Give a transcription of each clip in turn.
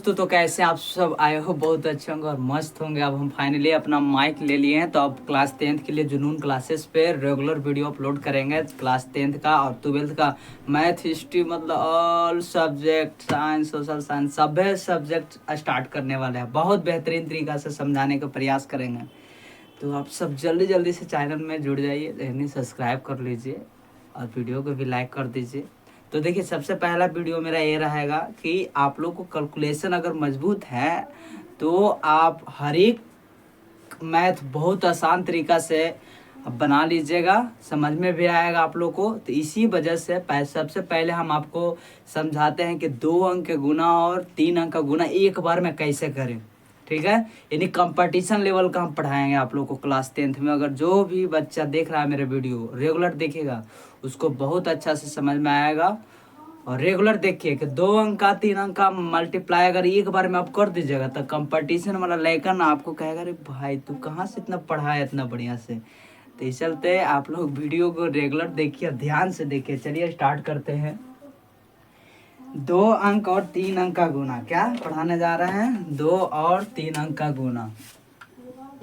तो कैसे आप सब आए हो? बहुत अच्छे होंगे और मस्त होंगे। अब हम फाइनली अपना माइक ले लिए हैं, तो अब क्लास 10th के लिए जुनून क्लासेस पे रेगुलर वीडियो अपलोड करेंगे। क्लास 10th का और 12th का मैथ, हिस्ट्री, मतलब all subject, science, social science, सभी सब्जेक्ट स्टार्ट करने वाले हैं। बहुत बेहतरीन तरीका से समझाने का प्रयास करेंगे। तो आप सब जल्दी जल्दी से चैनल में जुड़ जाइए, यानी सब्सक्राइब कर लीजिए और वीडियो को भी लाइक कर दीजिए। तो देखिए, सबसे पहला वीडियो मेरा ये रहेगा कि आप लोग को कैलकुलेशन अगर मजबूत है तो आप हर एक मैथ बहुत आसान तरीका से बना लीजिएगा, समझ में भी आएगा आप लोग को। तो इसी वजह से सबसे पहले हम आपको समझाते हैं कि 2 अंक के गुना और 3 अंक का गुना एक बार में कैसे करें। ठीक है, यानी कंपटीशन लेवल का हम पढ़ाएंगे आप लोग को क्लास 10th में। अगर जो भी बच्चा देख रहा है मेरे वीडियो रेगुलर देखेगा, उसको बहुत अच्छा से समझ में आएगा। और रेगुलर देखिए कि 2 अंक का 3 अंक का मल्टीप्लाई अगर एक बार में आप कर दीजिएगा तो कंपटीशन वाला लड़का ना आपको कहेगा, अरे भाई तू कहाँ से इतना पढ़ा है इतना बढ़िया से। तो इस चलते आप लोग वीडियो को रेगुलर देखिए, ध्यान से देखिए। चलिए स्टार्ट करते हैं। 2 अंक और 3 अंक का गुना क्या पढ़ाने जा रहे हैं? 2 और 3 अंक का गुना।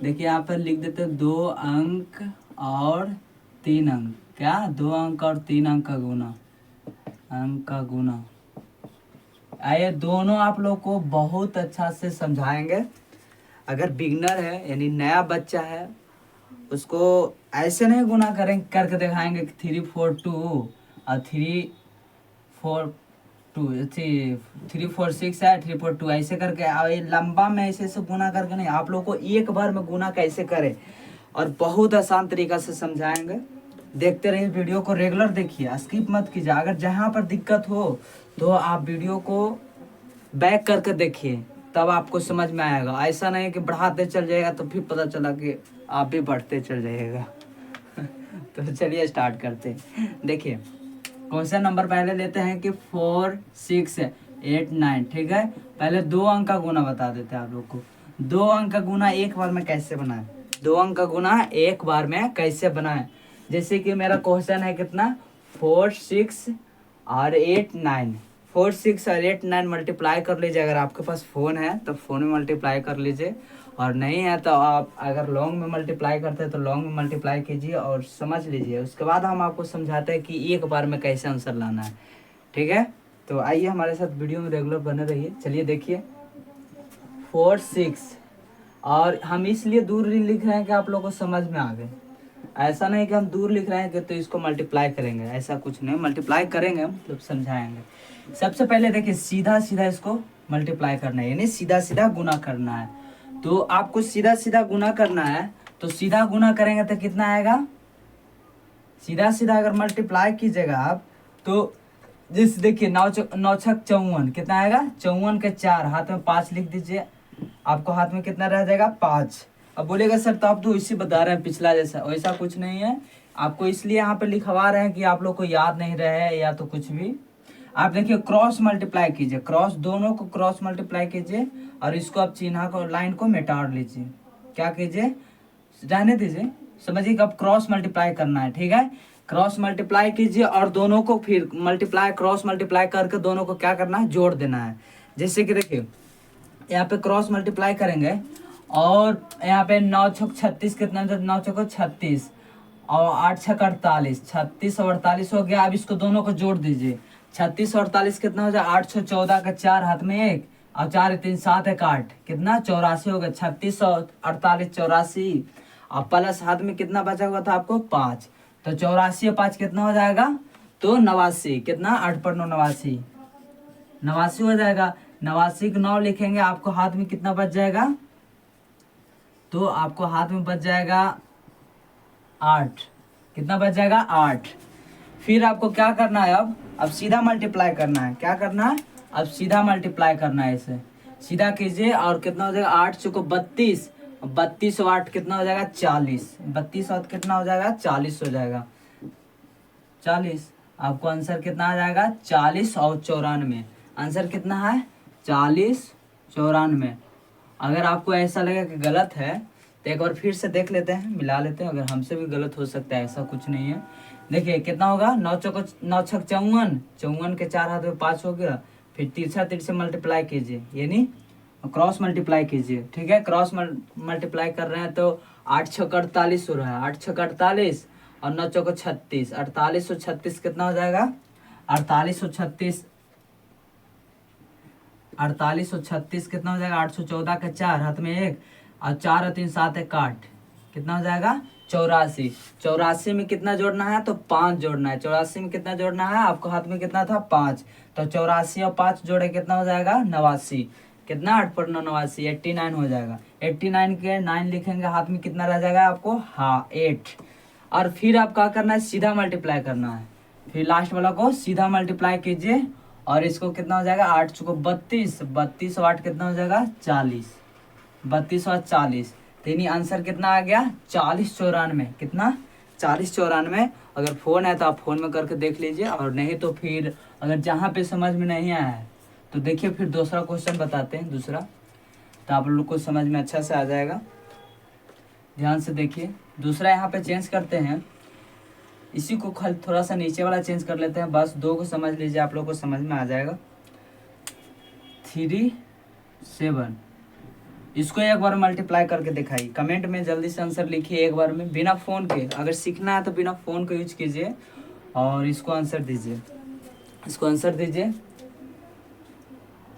देखिए यहाँ पर लिख देते हैं 2 अंक और 3 अंक। क्या? 2 अंक और 3 अंक का गुना। अंक का गुना। आइए दोनों आप लोग को बहुत अच्छा से समझाएंगे। अगर बिगनर है यानी नया बच्चा है, उसको ऐसे नहीं गुना करें करके दिखाएंगे कि 342 और 346 है, 342 ऐसे करके। और ये लंबा में ऐसे ऐसे गुना करके नहीं, आप लोग को एक बार में गुना कैसे करें और बहुत आसान तरीका से समझाएंगे। देखते रहिए, वीडियो को रेगुलर देखिए, स्किप मत कीजिए। अगर जहाँ पर दिक्कत हो तो आप वीडियो को बैक करके देखिए, तब आपको समझ में आएगा। ऐसा नहीं कि बढ़ाते चल जाएगा तो फिर पता चला कि आप भी बढ़ते चल जाइएगा। तो चलिए स्टार्ट करते हैं। देखिए क्वेश्चन नंबर पहले लेते हैं कि 4, 6, 8, 9। ठीक है, पहले 2 अंक का गुना बता देते हैं आप लोग को। 2 अंक का गुना एक बार में कैसे बनाए? 2 अंक का गुना एक बार में कैसे बनाए? जैसे कि मेरा क्वेश्चन है कितना, 4, 6 और 8, 9। 4, 6 और 8, 9 मल्टीप्लाई कर लीजिए। अगर आपके पास फ़ोन है तो फ़ोन में मल्टीप्लाई कर लीजिए, और नहीं है तो आप अगर लॉन्ग में मल्टीप्लाई करते हैं तो लॉन्ग में मल्टीप्लाई कीजिए और समझ लीजिए। उसके बाद हम आपको समझाते हैं कि एक बार में कैसे आंसर लाना है। ठीक है, तो आइए हमारे साथ वीडियो में रेगुलर बने रहिए। चलिए देखिए 4, 6, और हम इसलिए दूर लिख रहे हैं कि आप लोगों को समझ में आ गए। ऐसा नहीं कि हम दूर लिख रहे हैं कि तो इसको मल्टीप्लाई करेंगे, ऐसा कुछ नहीं। मल्टीप्लाई करेंगे मतलब समझाएंगे। सबसे पहले देखिए सीधा सीधा इसको मल्टीप्लाई करना है, यानी सीधा सीधा गुना करना है। तो आपको सीधा सीधा गुना करना है, तो सीधा गुना करेंगे तो कितना आएगा? सीधा सीधा अगर मल्टीप्लाई कीजिएगा आप तो जैसे देखिए 9 छक 54, कितना आएगा? 54 के 4, हाथ में 5 लिख दीजिए। आपको हाथ में कितना रह जाएगा? 5। अब बोलेगा सर तो आप तो इसी बता रहे हैं पिछला जैसा। वैसा कुछ नहीं है, आपको इसलिए यहाँ पे लिखवा रहे हैं कि आप लोग को याद नहीं रहे या तो कुछ भी। आप देखिए क्रॉस मल्टीप्लाई कीजिए, क्रॉस दोनों को क्रॉस मल्टीप्लाई कीजिए और इसको आप चिन्ह को लाइन को मिटा लीजिए। क्या कीजिए? रहने दीजिए, समझिए कि अब क्रॉस मल्टीप्लाई करना है। ठीक है, क्रॉस मल्टीप्लाई कीजिए और दोनों को फिर मल्टीप्लाई क्रॉस मल्टीप्लाई करके दोनों को क्या करना है? जोड़ देना है। जैसे कि देखिए यहाँ पे क्रॉस मल्टीप्लाई करेंगे और यहाँ पे 9 छक 36 कितना? 9 छक 36 और 8 छक 48, 36 और 48 हो गया। अब इसको दोनों को जोड़ दीजिए। 36 और 48 कितना हो जाए? 8 छः 14 का 4, हाथ में 1 और 4 3 7 1 8, कितना? 84 हो गया। 36 और 48 84, और प्लस हाथ में कितना बचा हुआ था आपको? 5। तो 84 और 5 कितना हो जाएगा? तो 89। कितना? 8 पर 9 89, 89 हो जाएगा। 89 को 9 लिखेंगे, आपको हाथ में कितना बच जाएगा? तो आपको हाथ में बच जाएगा 8। कितना बच जाएगा? 8। फिर आपको क्या करना है? अब सीधा मल्टीप्लाई करना है। क्या करना है? अब सीधा मल्टीप्लाई करना है। इसे सीधा कीजिए और कितना हो जाएगा? 8 चौको 32, 32 और 8 कितना हो जाएगा? 40। 32 और कितना हो जाएगा? 40 हो जाएगा। 40। आपको आंसर कितना आ जाएगा? 40 और 94। आंसर कितना है? 40 94। अगर आपको ऐसा लगे कि गलत है तो एक बार फिर से देख लेते हैं, मिला लेते हैं। अगर हमसे भी गलत हो सकता है, ऐसा कुछ नहीं है। देखिए कितना होगा? 9 छक 54, 54 के 4 हाथ में 5 हो गया। फिर तिरछा तीर से मल्टीप्लाई कीजिए, यानी क्रॉस मल्टीप्लाई कीजिए। ठीक है, क्रॉस मल्टीप्लाई कर रहे हैं तो 8 छक्का 48 हो रहा है, 8 छक्का 48 और 9 चौको 36, 4836 कितना हो जाएगा? 4836 कितना हो जाएगा? 814 का 4 हाथ में 1 और 4 और 3 7 है काट, कितना हो जाएगा? 84। 84 में कितना जोड़ना है? तो 5 जोड़ना है। 84 में कितना जोड़ना है? आपको हाथ में कितना था? 5। तो 84 और 5 जोड़े कितना हो जाएगा? 89। कितना? 8 पर 9 89, 89 हो जाएगा। 89 के 9 लिखेंगे, हाथ में कितना रह जाएगा आपको? हाँ 8। और फिर आप क्या करना है? सीधा मल्टीप्लाई करना है। फिर लास्ट वाला को सीधा मल्टीप्लाई कीजिए और इसको कितना हो जाएगा? 8 चौको 32, 32 और 8 कितना हो जाएगा? 40, 32 और 40। तो यानी आंसर कितना आ गया? 4094। कितना? 4094। अगर फ़ोन है तो आप फ़ोन में करके देख लीजिए, और नहीं तो फिर अगर जहाँ पे समझ में नहीं आया है तो देखिए फिर दूसरा क्वेश्चन बताते हैं, दूसरा, तो आप लोग को समझ में अच्छा से आ जाएगा। ध्यान से देखिए, दूसरा यहाँ पे चेंज करते हैं, इसी को खाली थोड़ा सा नीचे वाला चेंज कर लेते हैं, बस 2 को समझ लीजिए, आप लोग को समझ में आ जाएगा। 3 7, इसको एक बार मल्टीप्लाई करके दिखाइए। कमेंट में जल्दी से आंसर लिखिए एक बार में, बिना फ़ोन के। अगर सीखना है तो बिना फ़ोन को यूज कीजिए और इसको आंसर दीजिए, इसको आंसर दीजिए।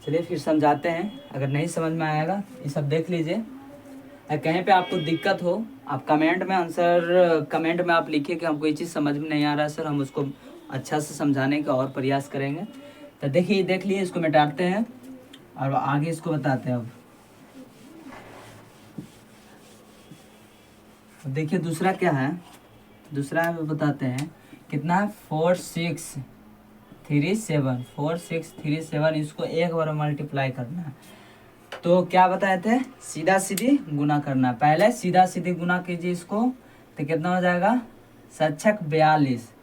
चलिए फिर समझाते हैं, अगर नहीं समझ में आएगा ये सब देख लीजिए। अगर कहीं पे आपको दिक्कत हो, आप कमेंट में आंसर, कमेंट में आप लिखिए कि हमको ये चीज़ समझ में नहीं आ रहा है सर, हम उसको अच्छा से समझाने का और प्रयास करेंगे। तो देखिए, देख लिए, इसको मिटाते हैं और आगे इसको बताते हैं। अब देखिए दूसरा क्या है, दूसरा बताते हैं कितना है? 4 6 3 7, 4 6 3 7, इसको एक बार मल्टीप्लाई करना है। तो क्या बताए थे? सीधा सीधी गुना करना है। पहले सीधा सीधी गुना कीजिए इसको, तो कितना हो जाएगा? 7 42,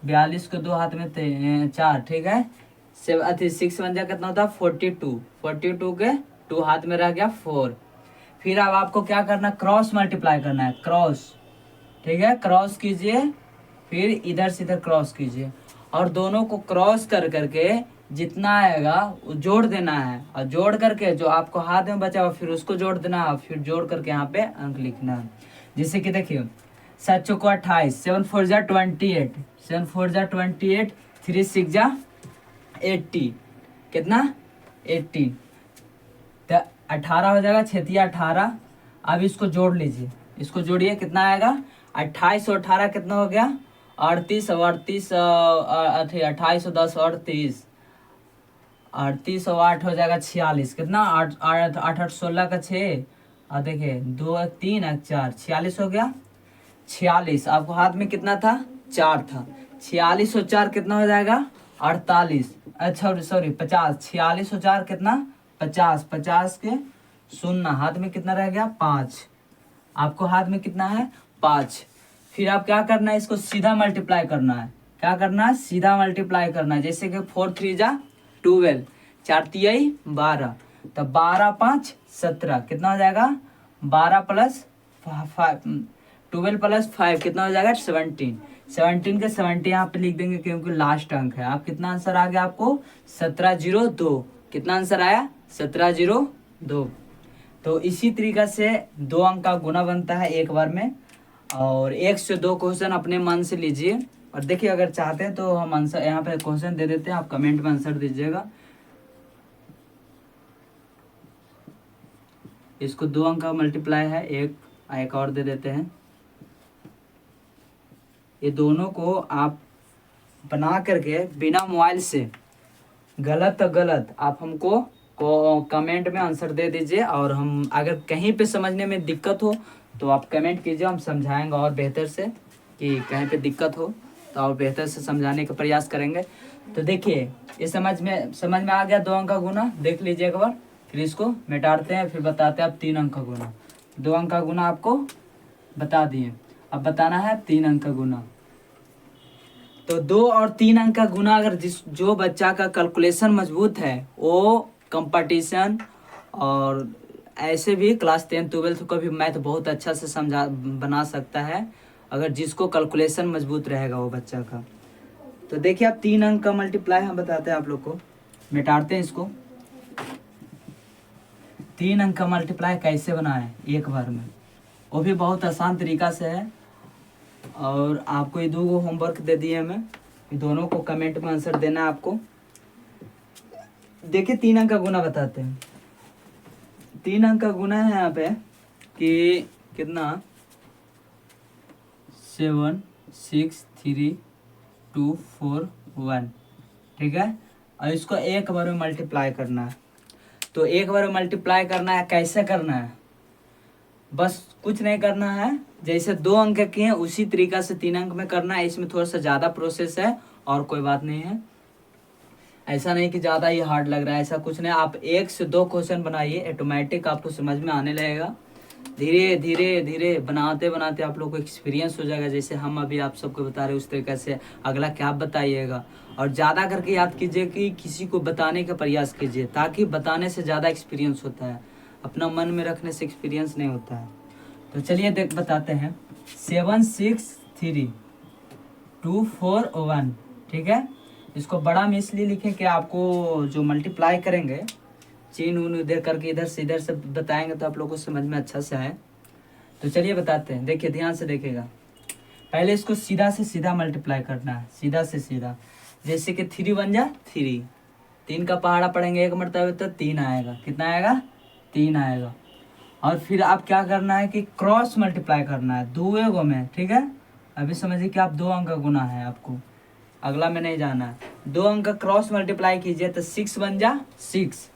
42 को 2 हाथ में 4, ठीक है। 6 बन जाए कितना होता है? 42, 42 के 2 हाथ में रह गया 4। फिर अब आपको क्या करना? क्रॉस मल्टीप्लाई करना है, क्रॉस, ठीक है, क्रॉस कीजिए, फिर इधर से इधर क्रॉस कीजिए और दोनों को क्रॉस कर करके जितना आएगा वो जोड़ देना है, और जोड़ करके जो आपको हाथ में बचा हुआ फिर उसको जोड़ देना है, फिर जोड़ करके यहाँ पे अंक लिखना है। जैसे कि देखिए 7 चौको 28, 7 4 जा 28, 7 4 जा 28, 3 6 जा 80, कितना? 80। तो 18 हो जाएगा, 6 18। अब इसको जोड़ लीजिए, इसको जोड़िए, कितना आएगा? 28 और 18 कितना हो गया? 38 और 38, 28 और 10 38, 38 और 8 हो जाएगा 46, कितना? 8 8 8 16 का 6, और देखिए 2 3 4, 46 हो गया। 46, आपको हाथ में कितना था? 4 था। 46 और 4 कितना हो जाएगा? 48, अच्छा सॉरी 50। 46 और 4 कितना? 50, 50 के 0, हाथ में कितना रह गया? 5। आपको हाथ में कितना है? 5। फिर आप क्या करना है? इसको सीधा मल्टीप्लाई करना है। क्या करना है? सीधा मल्टीप्लाई करना है। जैसे कि 4 3 जा 12, 4 3 12, तो 12 5 17, कितना हो जाएगा? 12 प्लस 12 प्लस 5 कितना हो जाएगा? 17। 17 के 70 यहाँ पे लिख देंगे क्योंकि लास्ट अंक है। आप कितना आंसर आ गया आपको? 1702। कितना आंसर आया? 1702। तो इसी तरीका से 2 अंक का गुना बनता है एक बार में, और 1 से 2 क्वेश्चन अपने मन से लीजिए। और देखिए अगर चाहते हैं तो हम आंसर यहाँ पे क्वेश्चन दे देते हैं, आप कमेंट में आंसर दीजिएगा। इसको 2 अंक का मल्टीप्लाई है, एक और दे देते हैं। ये दोनों को आप बना करके बिना मोबाइल से गलत आप हमको कमेंट में आंसर दे दीजिए, और हम अगर कहीं पे समझने में दिक्कत हो तो आप कमेंट कीजिए, हम समझाएंगे और बेहतर से। कि कहीं पे दिक्कत हो तो और बेहतर से समझाने का प्रयास करेंगे। तो देखिए ये समझ में आ गया 2 अंक का गुना, देख लीजिए एक बार। फिर इसको मिटाते हैं, फिर बताते हैं आप 3 अंक का गुना। 2 अंक का गुना आपको बता दिए, अब बताना है 3 अंक का गुना। तो 2 और 3 अंक का गुना, अगर जो बच्चा का कैलकुलेशन मजबूत है वो कंपटीशन और ऐसे भी क्लास 10 12 को भी मैथ बहुत अच्छा से बना सकता है, अगर जिसको कैलकुलेशन मजबूत रहेगा वो बच्चा का। तो देखिए आप 3 अंक का मल्टीप्लाई हम बताते हैं आप लोग को। मिटाते हैं इसको। 3 अंक का मल्टीप्लाई कैसे बनाएं एक बार में, वो भी बहुत आसान तरीका से है। और आपको ये 2 होमवर्क दे दिए हमें, दोनों को कमेंट में आंसर देना है आपको। देखिए 3 अंक का गुना बताते हैं। 3 अंक का गुना है यहाँ पे कि कितना 7 6 3 2 4 1, ठीक है। और इसको एक बार में मल्टीप्लाई करना है। तो एक बार में मल्टीप्लाई करना है, कैसे करना है, बस कुछ नहीं करना है, जैसे 2 अंक के हैं उसी तरीका से 3 अंक में करना है। इसमें थोड़ा सा ज़्यादा प्रोसेस है और कोई बात नहीं है। ऐसा नहीं कि ज़्यादा ही हार्ड लग रहा है, ऐसा कुछ नहीं। आप 1 से 2 क्वेश्चन बनाइए, ऑटोमेटिक आपको समझ में आने लगेगा। धीरे धीरे धीरे बनाते बनाते आप लोग को एक्सपीरियंस हो जाएगा। जैसे हम अभी आप सबको बता रहे हैं उस तरीके से अगला क्या आप बताइएगा। और ज़्यादा करके याद कीजिए कि किसी को बताने का प्रयास कीजिए, ताकि बताने से ज़्यादा एक्सपीरियंस होता है, अपना मन में रखने से एक्सपीरियंस नहीं होता है। तो चलिए देख बताते हैं। 7 6 3 2 4 1, ठीक है। इसको बड़ा में इसलिए लिखें कि आपको जो मल्टीप्लाई करेंगे चीन उन इधर करके इधर से बताएंगे तो आप लोगों को समझ में अच्छा से आए। तो चलिए बताते हैं। देखिए ध्यान से देखिएगा। पहले इसको सीधा से सीधा मल्टीप्लाई करना है, सीधा से सीधा। जैसे कि 3 बन जा 3, 3 का पहाड़ा पढ़ेंगे एक मरतबे तो 3 आएगा। कितना आएगा? 3 आएगा। और फिर आप क्या करना है कि क्रॉस मल्टीप्लाई करना है 2 एगो में, ठीक है। अभी समझिए कि आप 2 अंक का गुना है, आपको अगला में नहीं जाना है। 2 अंक का क्रॉस मल्टीप्लाई कीजिए तो 6 बन जा 6,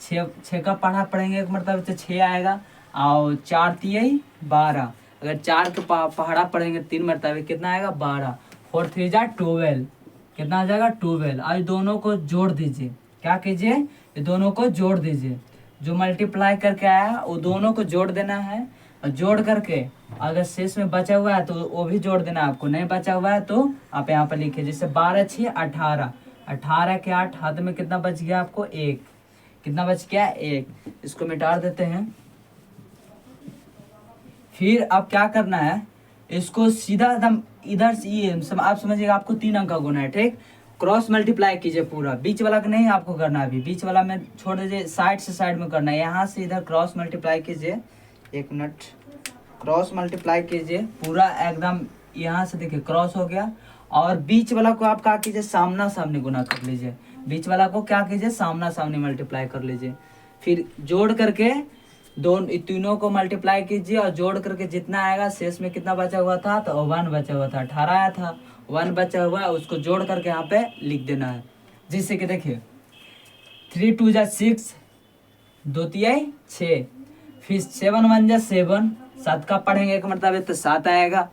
6 का पढ़ा पढ़ेंगे एक मतलब तो 6 आएगा। और 4 3 12, अगर 4 के पहाड़ा पढ़ेंगे 3 मरतबे कितना आएगा? 12। 4 3 जा 12, कितना आ जाएगा? 12। आज दोनों को जोड़ दीजिए। क्या कीजिए? ये दोनों को जोड़ दीजिए। जो मल्टीप्लाई करके आया वो दोनों को जोड़ देना है। और जोड़ करके अगर शेष में बचा हुआ है तो वो भी जोड़ देना है आपको। नहीं बचा हुआ है तो आप यहाँ पर लिखिए। जैसे 12 6 18, 18 के 8, हाथ में कितना बच गया आपको? 1। कितना बच गया? 1। इसको मिटा देते हैं। फिर अब क्या करना है, इसको सीधा एकदम इधर से ये आप समझिएगा आपको 3 अंक का गुना है, ठीक। क्रॉस मल्टीप्लाई कीजिए पूरा, बीच वाला का नहीं आपको करना है। अभी बीच वाला में छोड़ दीजिए, साइड से साइड में करना है। यहाँ से इधर क्रॉस मल्टीप्लाई कीजिए। 1 मिनट, क्रॉस मल्टीप्लाई कीजिए पूरा एकदम। यहाँ से देखिए क्रॉस हो गया। और बीच वाला को आप क्या कीजिए? सामना सामने गुना कर लीजिए। बीच वाला को क्या कीजिए? सामना सामने मल्टीप्लाई कर लीजिए। फिर जोड़ करके तीनों को मल्टीप्लाई कीजिए और जोड़ करके जितना आएगा, शेष में कितना बचा हुआ था? तो 1 बचा हुआ था। 18 आया था, 1 बचा हुआ है, उसको जोड़ करके यहाँ पे लिख देना है। जिससे कि देखिए 3 2 जा 6, 2 3 6, फिर 7 1 जा 7, 7 का पढ़ेंगे एक मतलब तो 7 आएगा।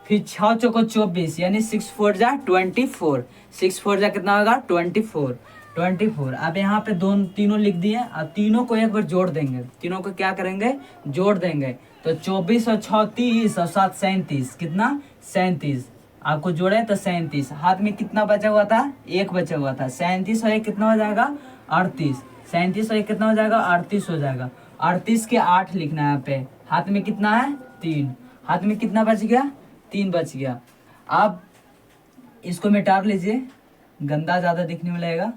फिर 6 चौको 24, यानी 6 4 जा 24, 6 4 जा कितना होगा? 24। अब यहाँ पे तीनों लिख दिए। अब तीनों को एक बार जोड़ देंगे। तीनों को क्या करेंगे? जोड़ देंगे। तो 24 और 6 30 और 7 37, कितना? 37। आपको जोड़े तो 37। हाथ में कितना बचा हुआ था? 1 बचा हुआ था। 37 और 1 कितना हो जाएगा? 38। 37 और 1 कितना हो जाएगा? 38 हो जाएगा। 38 के 8 लिखना है यहाँ पे। हाथ में कितना है? 3। हाथ में कितना बच गया? 3 बच गया। अब इसको मिटा लीजिए, गंदा ज़्यादा दिखने में लगेगा।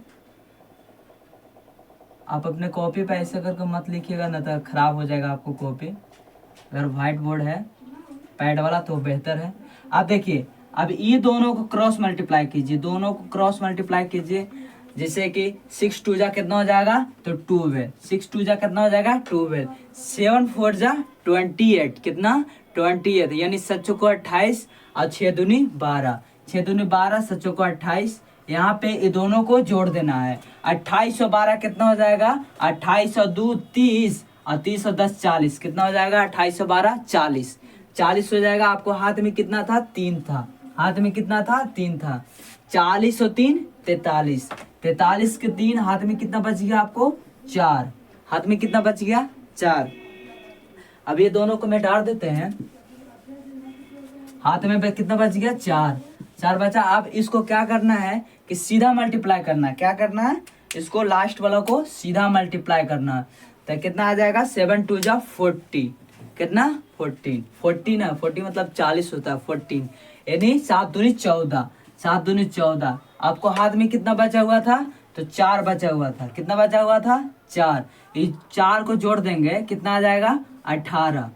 आप अपने कॉपी पे ऐसे करके मत लिखिएगा, ना तो खराब हो जाएगा आपको कॉपी। अगर व्हाइट बोर्ड है पैड वाला तो बेहतर है। आप देखिए अब ये दोनों को क्रॉस मल्टीप्लाई कीजिए, दोनों को क्रॉस मल्टीप्लाई कीजिए। जैसे कि 6 2 जा कितना हो जाएगा? तो 12। 6 2 जा कितना हो जाएगा? 12। 7 4 जा 28, कितना? 28, यानी 7 चौको 28 और 6 दूनी 12, 6 दूनी 12, 7 चौको 28। यहाँ पे ये दोनों को जोड़ देना है। 28 और 12 कितना हो जाएगा? 28 और 2 30 और 30 और 10 40, कितना हो जाएगा? 28 और 12 40, 40 हो जाएगा। आपको हाथ में कितना था? 3 था। हाथ में कितना था? 3 था। 40 और 3 43, 43 के 3, हाथ में कितना बच गया आपको? 4। हाथ में कितना बच गया? 4। अब ये दोनों को मिटा देते हैं। हाथ में कितना बच गया? 4 बचा। अब इसको क्या करना है कि सीधा मल्टीप्लाई करना है। क्या करना है? इसको लास्ट वाला को सीधा मल्टीप्लाई करना है। तो कितना आ जाएगा? 7 2 जा 40, कितना? 14। 14 है, 40 मतलब 40 होता है। 14 यानी 7 दूनी 14, 7 दूनी 14। आपको हाथ में कितना बचा हुआ था? तो 4 बचा हुआ था। कितना बचा हुआ था? 4। इस 4 को जोड़ देंगे, कितना आ जाएगा? 18।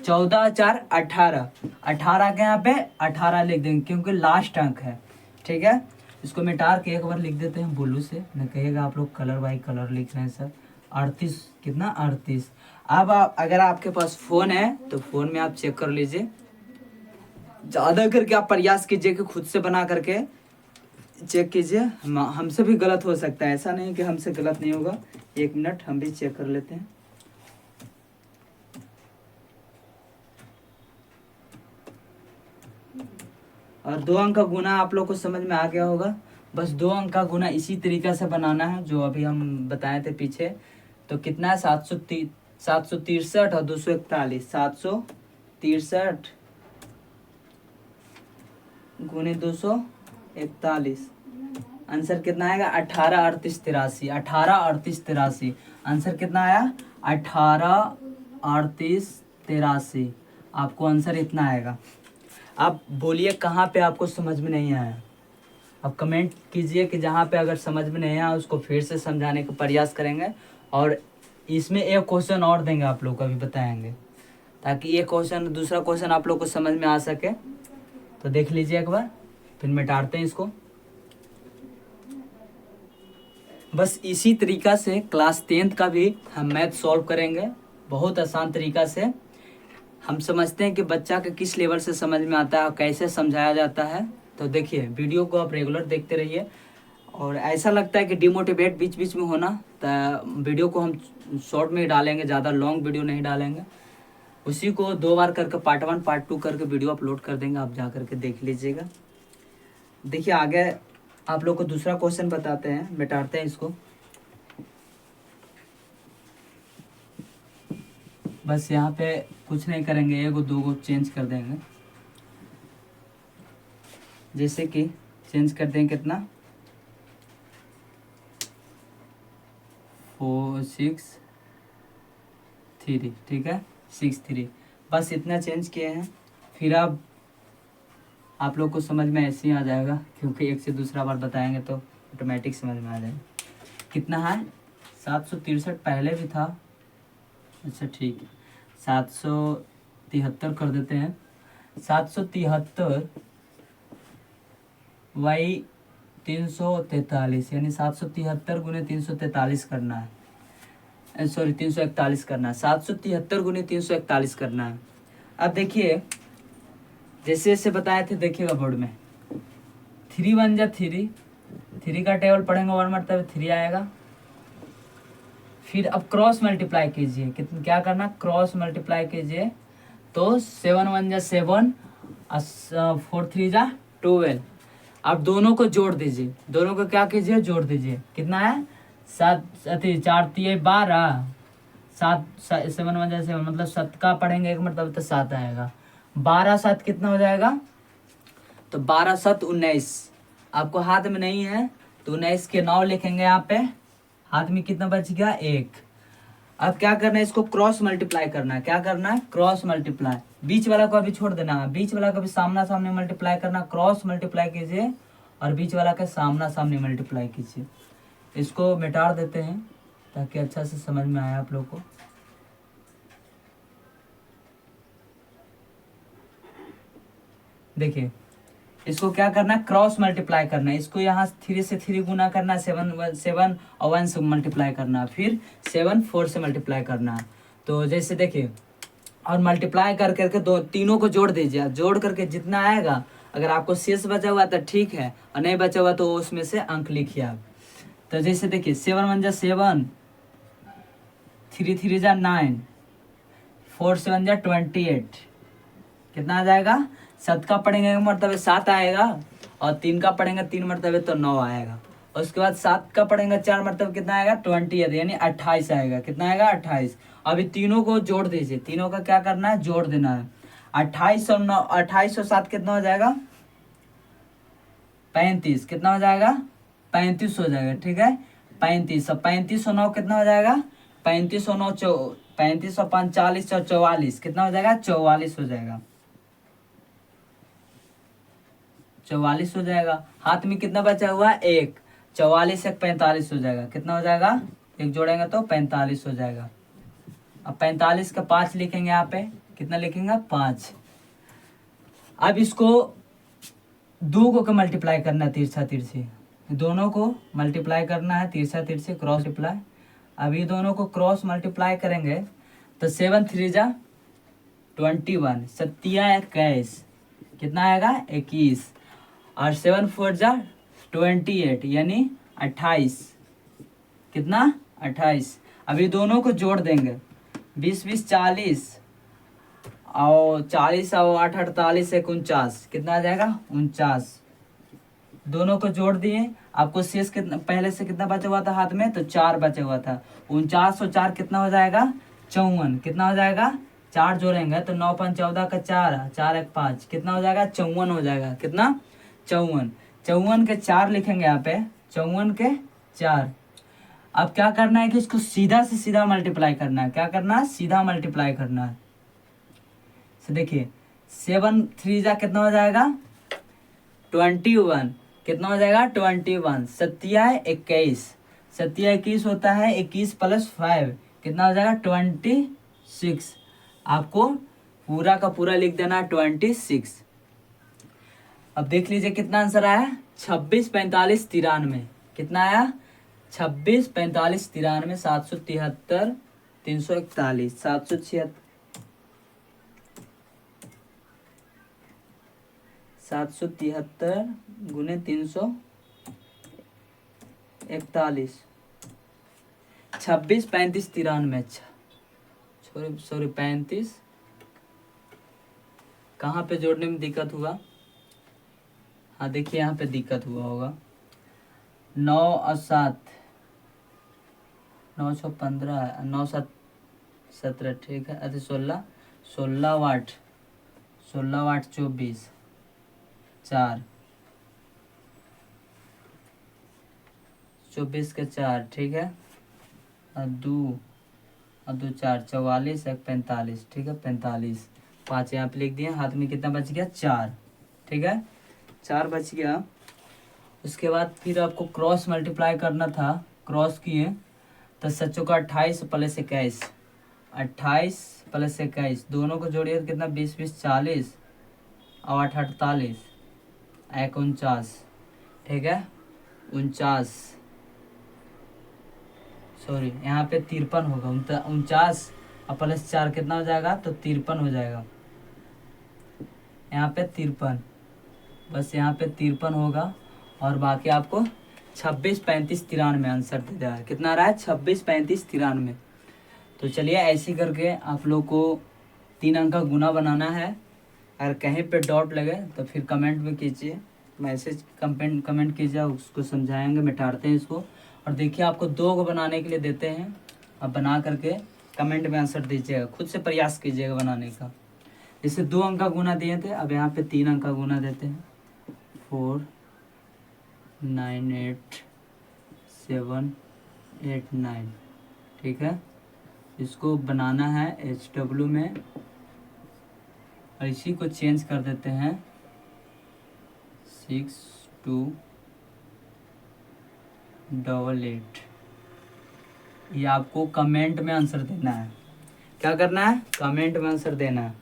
14 4 18। 18 के यहाँ पे 18 लिख देंगे क्योंकि लास्ट अंक है। ठीक है, इसको मिटा के एक बार लिख देते हैं ब्लू से, न कहिएगा आप लोग कलर बाई कलर लिख रहे हैं सर। 38, कितना? 38। अब अगर आपके पास फ़ोन है तो फ़ोन में आप चेक कर लीजिए, ज़्यादा करके आप प्रयास कीजिए कि खुद से बना करके चेक कीजिए। हमसे भी गलत हो सकता है, ऐसा नहीं कि हमसे गलत नहीं होगा। 1 मिनट हम भी चेक कर लेते हैं। और 2 अंक का गुना आप लोग को समझ में आ गया होगा। बस 2 अंक का गुना इसी तरीक़ा से बनाना है जो अभी हम बताए थे पीछे। तो कितना है? 763 और 241। 763 गुने 241। आंसर कितना आएगा? 18 38 83। 18 38 83। आंसर कितना आया? 18 38 83। आपको आंसर इतना आएगा। आप बोलिए कहाँ पे आपको समझ में नहीं आया। आप कमेंट कीजिए कि जहाँ पे अगर समझ में नहीं आया उसको फिर से समझाने का प्रयास करेंगे। और इसमें एक क्वेश्चन और देंगे आप लोग को, अभी बताएंगे, ताकि एक क्वेश्चन दूसरा क्वेश्चन आप लोग को समझ में आ सके। तो देख लीजिए एक बार, फिर मिटाते हैं इसको। बस इसी तरीक़ा से क्लास 10th का भी हम मैथ सॉल्व करेंगे, बहुत आसान तरीक़ा से। हम समझते हैं कि बच्चा के किस लेवल से समझ में आता है और कैसे समझाया जाता है। तो देखिए, वीडियो को आप रेगुलर देखते रहिए। और ऐसा लगता है कि डिमोटिवेट बीच बीच में होना, तो वीडियो को हम शॉर्ट में ही डालेंगे, ज़्यादा लॉन्ग वीडियो नहीं डालेंगे। उसी को 2 बार करके पार्ट 1 पार्ट 2 करके वीडियो अपलोड कर देंगे, आप जा करके देख लीजिएगा। देखिए आगे आप लोग को दूसरा क्वेश्चन बताते हैं, मिटाते हैं इसको। बस यहाँ पे कुछ नहीं करेंगे, 1 2 को चेंज कर देंगे। जैसे कि चेंज कर देंगे, कितना? 4 6 3। ठीक है, 6 3। बस इतना चेंज किए हैं। फिर अब आप लोग को समझ में ऐसे ही आ जाएगा, क्योंकि एक से दूसरा बार बताएंगे तो ऑटोमेटिक समझ में आ जाएगा। कितना है? 763 पहले भी था। अच्छा ठीक है, 773 कर देते हैं। 773 वाई 343, यानी 773 गुने 343 करना है। सॉरी 341 करना है। 773 गुने 341 करना है। अब देखिए, जैसे जैसे बताए थे, देखिएगा बोर्ड में 3 1 जा 3, 3 का टेबल पढ़ेंगे 1 मरतबे 3 आएगा। फिर अब क्रॉस मल्टीप्लाई कीजिए, कितना क्या करना? क्रॉस मल्टीप्लाई कीजिए। तो 7 1 जा 7 और 4 3 जा 12। आप दोनों को जोड़ दीजिए, दोनों को क्या कीजिए? जोड़ दीजिए। कितना है? 7 4 3 12। 7 7 1 जा 7, मतलब 7 का पढ़ेंगे 1 मरतबा तो 7 आएगा। 12 7 कितना हो जाएगा? तो 12 7 19। आपको हाथ में नहीं है तो 19 के 9 लिखेंगे यहाँ पे। हाथ में कितना बच गया? 1। अब क्या करना है? इसको क्रॉस मल्टीप्लाई करना है। क्या करना है? Cross multiply. बीच वाला को अभी छोड़ देना है, बीच वाला को भी सामना सामने मल्टीप्लाई करना। क्रॉस मल्टीप्लाई कीजिए और बीच वाला का सामना सामने मल्टीप्लाई कीजिए। इसको मिटा देते हैं ताकि अच्छा से समझ में आए आप लोग को। देखिए, इसको क्या करना है? क्रॉस मल्टीप्लाई करना है। इसको यहाँ 3 से 3 गुना करना है, 7 और 1 से मल्टीप्लाई करना है, फिर 7 4 से मल्टीप्लाई करना है। तो जैसे देखिए, और मल्टीप्लाई कर करके तीनों को जोड़ दीजिए। जोड़ करके जितना आएगा, अगर आपको शेष बचा हुआ तो ठीक है, और नहीं बचा हुआ तो उसमें से अंक लिखिए आप। तो जैसे देखिए, 7 1 जा 7, 3 3 जा 9, 4 7 जा 28। कितना आ जाएगा? 7 का पढ़ेंगे 1 मरतबे 7 आएगा, और 3 का पढ़ेंगे 3 मरतबे तो 9 आएगा। उसके बाद 7 का पढ़ेंगे 4 मरतबे कितना आएगा? 28, यानी 28 आएगा। कितना आएगा? 28। अभी तीनों को जोड़ दीजिए, तीनों का क्या करना है? जोड़ देना है। 28 और 9, 28 और 7 कितना हो जाएगा? 35। कितना हो जाएगा? 35 हो जाएगा। ठीक है, 35 और 35 और 9 कितना हो जाएगा? 35 और 9 35 और 5 40 और 44 कितना हो जाएगा? 44 हो जाएगा। 44 हो जाएगा। हाथ में कितना बचा हुआ? 1। 44 एक 45 हो जाएगा। कितना हो जाएगा? एक जोड़ेंगे तो 45 हो जाएगा। अब 45 का 5 लिखेंगे यहाँ पे। कितना लिखेंगे? 5। अब इसको दो को मल्टीप्लाई करना है, तिरछा तिरछी दोनों को मल्टीप्लाई करना है, तिरछा तिरछी क्रॉस मल्टीप्लाई। अब ये दोनों को क्रॉस मल्टीप्लाई करेंगे तो 7 3 जा 21, 7 21, कितना आएगा? 21, और 7 4 जा 28 यानी 28। कितना? 28। अब ये दोनों को जोड़ देंगे, 20 20 40, और 40 और 8 48 एक 49, कितना आ जाएगा? 49। दोनों को जोड़ दिए। आपको शेष कितना पहले से कितना बचा हुआ था हाथ में? तो 4 बचा हुआ था। 49 और 4 कितना हो जाएगा? 54। कितना हो जाएगा? 4 जोड़ेंगे तो 9 5 14 का 4, 4 1 5, कितना हो जाएगा? 54 हो जाएगा। कितना? 54। 54 के 4 लिखेंगे यहाँ पे, 54 के 4। अब क्या करना है कि इसको सीधा से सीधा मल्टीप्लाई करना है। क्या करना है? सीधा मल्टीप्लाई करना है। तो देखिए 7 3 जा कितना हो जाएगा? 21। कितना हो जाएगा? 21। 7 21, 7 21 होता है 21 + 5, कितना हो जाएगा? 26। आपको पूरा का पूरा लिख देना है 26। अब देख लीजिए कितना आंसर आया? 26 45 93। कितना आया? 26 45 93, 773 341, 776 773 गुने 341, 26 35 93। सॉरी 35। कहाँ पे जोड़ने में दिक्कत हुआ? हाँ देखिए यहाँ पे दिक्कत हुआ होगा। 9 और 7, 9 6 15, 9 7 17, ठीक है। अरे 16 8 24, 4 24 के 4, ठीक है। और 2 4 44 1 45, ठीक है। 45 5 यहाँ पे लिख दिए। हाथ में कितना बच गया? 4, ठीक है। 4 बच गया। उसके बाद फिर आपको क्रॉस मल्टीप्लाई करना था। क्रॉस किए तो 7 का 28 + 21, 28 + 21, दोनों को जोड़िए तो कितना? 20 20 40, और 8 48 1 49, ठीक है। 49, सॉरी यहाँ पे 53 होगा। 49 और +4 कितना हो जाएगा? तो 53 हो जाएगा। यहाँ पे 53, बस यहाँ पे 53 होगा। और बाकी आपको 26 35 93 आंसर दे दिया है। कितना आ रहा है? 26 35 93। तो चलिए ऐसे करके आप लोग को 3 अंक का गुना बनाना है। अगर कहीं पे डॉट लगे तो फिर कमेंट में कीजिए, मैसेज कमेंट कीजिए, उसको समझाएंगे, मिटाते हैं इसको। और देखिए आपको 2 को बनाने के लिए देते हैं, आप बना करके कमेंट में आंसर दीजिएगा, खुद से प्रयास कीजिएगा बनाने का। जैसे 2 अंक का गुना दिए थे, अब यहाँ पे 3 अंक का गुना देते हैं। 4 9 8 7 8 9, ठीक है। इसको बनाना है HW में, और इसी को चेंज कर देते हैं 6 2 8 ये आपको कमेंट में आंसर देना है। क्या करना है? कमेंट में आंसर देना है।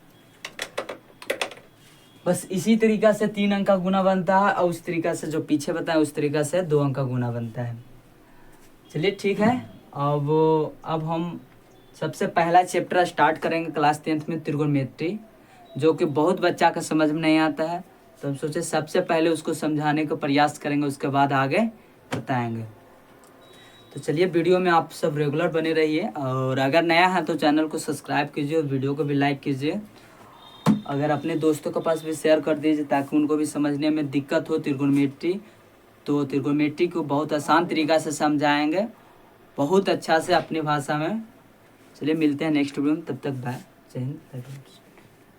बस इसी तरीका से 3 अंक का गुना बनता है, और उस तरीका से जो पीछे बताया उस तरीका से 2 अंक का गुना बनता है। चलिए ठीक है। अब हम सबसे पहला चैप्टर स्टार्ट करेंगे क्लास 10th में, त्रिकोणमिति, जो कि बहुत बच्चा का समझ में नहीं आता है। तो हम सोचे सबसे पहले उसको समझाने का प्रयास करेंगे, उसके बाद आगे बताएंगे। तो चलिए वीडियो में आप सब रेगुलर बने रहिए, और अगर नया है तो चैनल को सब्सक्राइब कीजिए और वीडियो को भी लाइक कीजिए। अगर अपने दोस्तों के पास भी शेयर कर दीजिए ताकि उनको भी समझने में दिक्कत हो त्रिकोणमिति। तो त्रिकोणमिति को बहुत आसान तरीका से समझाएंगे, बहुत अच्छा से अपनी भाषा में। चलिए मिलते हैं नेक्स्ट वीडियो में, तब तक बाय, जय हिंद।